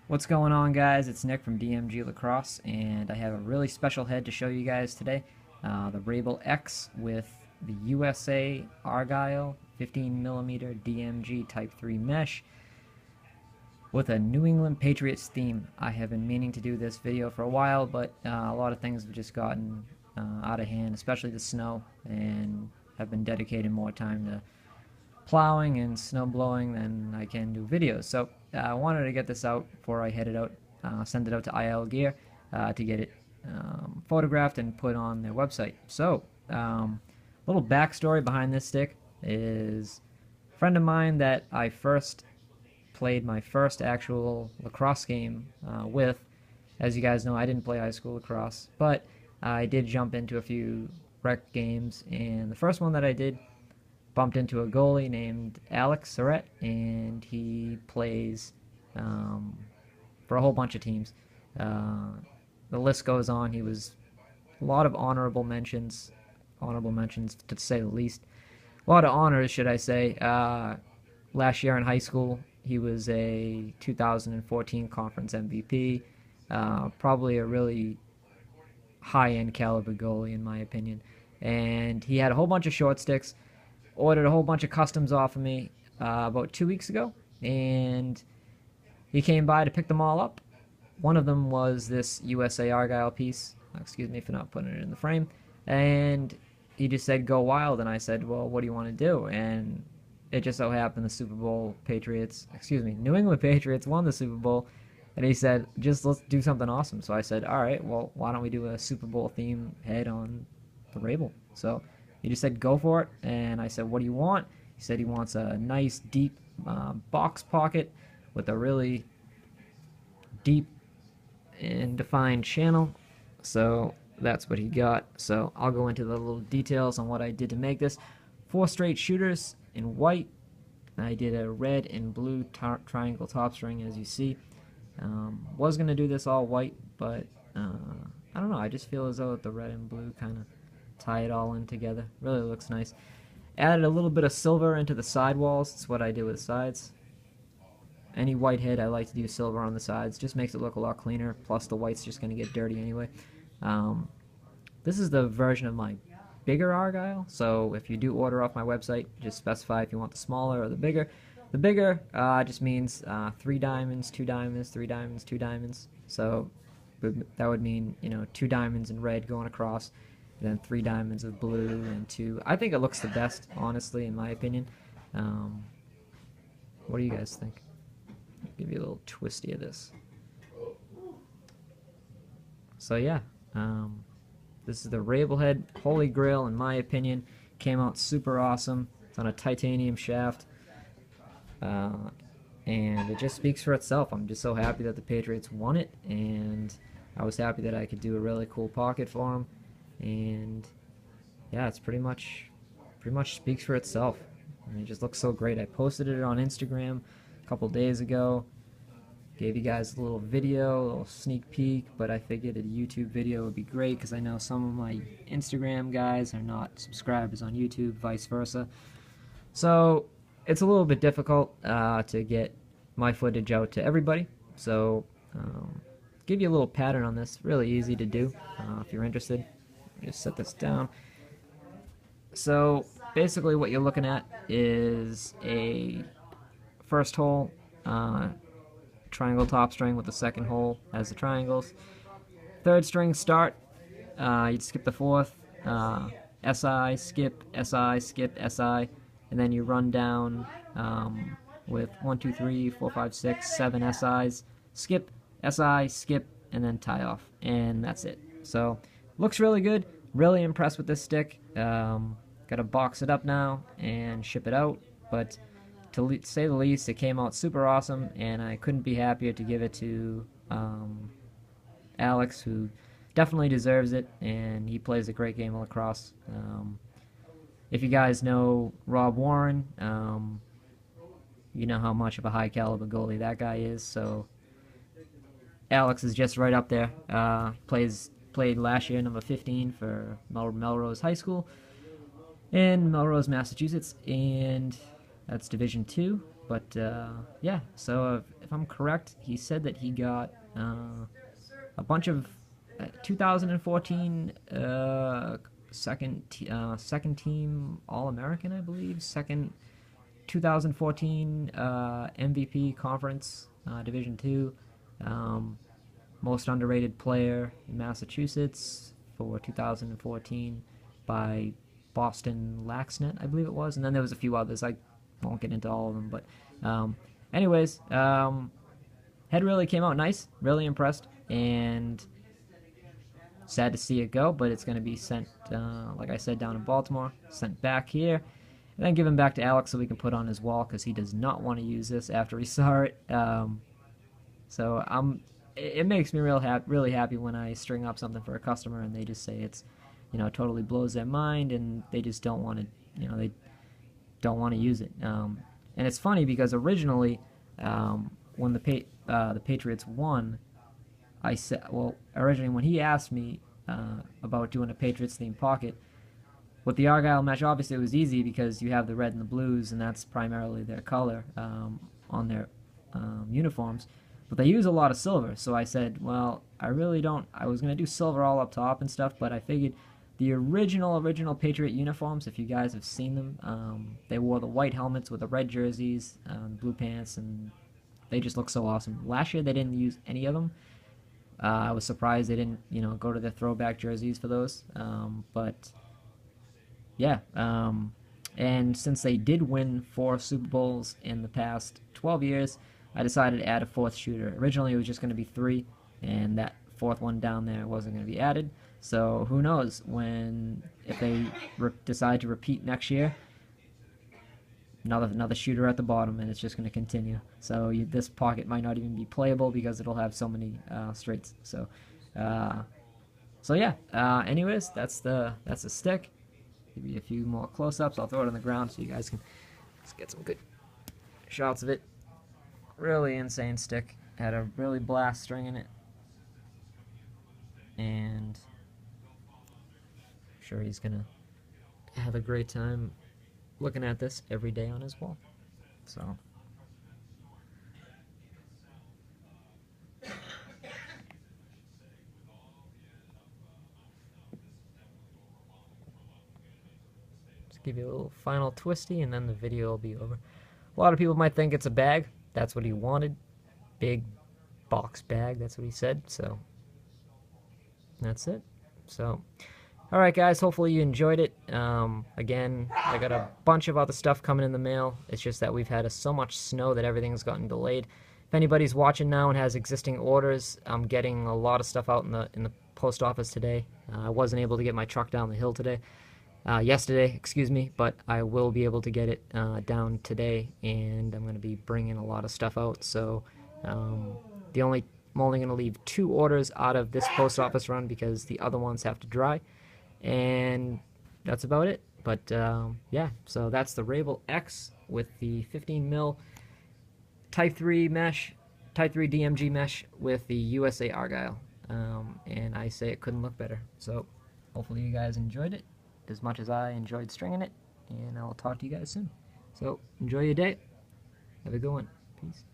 What's going on, guys? It's Nick from DMG Lacrosse, and I have a really special head to show you guys today. The Rabil X with the USA Argyle 15mm DMG Type 3 mesh with a New England Patriots theme. I have been meaning to do this video for a while, but a lot of things have just gotten out of hand, especially the snow, and I've been dedicating more time to plowing and snow blowing than I can do videos. So I wanted to get this out before I headed out, send it out to IL.GEAR to get it photographed and put on their website. So little backstory behind this stick is a friend of mine that I first played my first actual lacrosse game with. As you guys know, I didn't play high school lacrosse, but I did jump into a few rec games, and the first one that I did, bumped into a goalie named IL.GEAR, and he plays for a whole bunch of teams. The list goes on. He was a lot of honorable mentions to say the least. A lot of honors, should I say. Last year in high school, he was a 2014 conference MVP. Probably a really high-end caliber goalie, in my opinion. And he had a whole bunch of short sticks. Ordered a whole bunch of customs off of me about 2 weeks ago, and he came by to pick them all up. One of them was this USA Argyle piece. Excuse me for not putting it in the frame. And he just said, "Go wild." And I said, "Well, what do you want to do?" And it just so happened New England Patriots won the Super Bowl. And he said, let's do something awesome. So I said, all right, well, why don't we do a Super Bowl theme head on the Rabil? So he just said, go for it. And I said, what do you want? He said he wants a nice, deep box pocket with a really deep and defined channel. So that's what he got. So I'll go into the little details on what I did to make this. 4 straight shooters in white. I did a red and blue triangle top string, as you see. Was going to do this all white, but I don't know. I just feel as though the red and blue kind of tie it all in together. Really looks nice. Added a little bit of silver into the sidewalls. That's what I did with the sides. Any white head, I like to do silver on the sides. Just makes it look a lot cleaner. Plus the white's just going to get dirty anyway. This is the version of my bigger Argyle. So if you do order off my website, just specify if you want the smaller or the bigger. The bigger just means 3 diamonds, 2 diamonds, 3 diamonds, 2 diamonds. So that would mean, 2 diamonds in red going across, and then 3 diamonds of blue, and 2. I think it looks the best, honestly, in my opinion. What do you guys think? I'll give you a little twisty of this. So yeah, this is the Rabil head, Holy Grail, in my opinion. Came out super awesome. It's on a titanium shaft. And it just speaks for itself. I'm just so happy that the Patriots won it, and I was happy that I could do a really cool pocket for them. And yeah, it's pretty much speaks for itself. I mean, it just looks so great. I posted it on Instagram a couple days ago. Gave you guys a little video, a little sneak peek, but I figured a YouTube video would be great because I know some of my Instagram guys are not subscribers on YouTube, vice versa. So it's a little bit difficult to get my footage out to everybody. So give you a little pattern on this. Really easy to do if you're interested. Just set this down. So basically what you're looking at is a first hole triangle top string with the second hole as the triangles. Third string start. You'd skip the fourth. SI, skip, SI, skip, SI. And then you run down with 1, 2, 3, 4, 5, 6, 7 SIs, skip, SI, skip, and then tie off. And that's it. So, looks really good. Really impressed with this stick. Got to box it up now and ship it out. But to say the least, it came out super awesome, and I couldn't be happier to give it to Alex, who definitely deserves it, and he plays a great game of lacrosse. If you guys know Rob Warren, you know how much of a high caliber goalie that guy is. So Alex is just right up there. Played last year number 15 for Melrose High School in Melrose, Massachusetts, and that's Division II. But yeah, so if I'm correct, he said that he got a bunch of 2014 second team All-American, I believe, second 2014 MVP Conference Division II, most underrated player in Massachusetts for 2014 by Boston Laxnet, I believe it was, and then there was a few others. I won't get into all of them, but anyways, head really came out nice, really impressed, and sad to see it go, but it's going to be sent, like I said, down in Baltimore, sent back here, and then given back to Alex so we can put on his wall because he does not want to use this after he saw it. So it makes me really happy when I string up something for a customer and they just say it's, totally blows their mind and they just don't want to, they don't want to use it. And it's funny because originally, when the Patriots won, I said, well, originally when he asked me about doing a Patriots themed pocket, with the Argyle mesh, obviously it was easy because you have the red and the blues, and that's primarily their color on their uniforms. But they use a lot of silver, so I said, well, I really don't. I was going to do silver all up top and stuff, but I figured the original Patriot uniforms, if you guys have seen them, they wore the white helmets with the red jerseys, blue pants, and they just look so awesome. Last year they didn't use any of them. I was surprised they didn't, go to the throwback jerseys for those. But yeah, and since they did win 4 Super Bowls in the past 12 years, I decided to add a 4th shooter. Originally it was just going to be 3, and that 4th one down there wasn't going to be added. So who knows if they decide to repeat next year, another shooter at the bottom, and it's just going to continue. So this pocket might not even be playable because it'll have so many straights. So yeah. Anyways, that's the stick. Give you a few more close-ups. I'll throw it on the ground so you guys can just get some good shots of it. Really insane stick. Had a really blast string in it, and I'm sure he's gonna have a great time looking at this every day on his wall. So just give you a little final twisty and then the video will be over. A lot of people might think it's a bag. That's what he wanted. Big box bag, that's what he said. So that's it. So alright guys, hopefully you enjoyed it. Again, I got a bunch of other stuff coming in the mail. It's just that we've had so much snow that everything's gotten delayed. If anybody's watching now and has existing orders, I'm getting a lot of stuff out in the post office today. I wasn't able to get my truck down the hill yesterday, excuse me, but I will be able to get it down today, and I'm going to be bringing a lot of stuff out. So I'm only going to leave 2 orders out of this post office run because the other ones have to dry. And that's about it. But yeah, so that's the Rabil X with the 15 mil Type 3 mesh, Type 3 DMG mesh with the USA Argyle. And I say it couldn't look better. So hopefully you guys enjoyed it as much as I enjoyed stringing it, and I'll talk to you guys soon. So enjoy your day. Have a good one. Peace.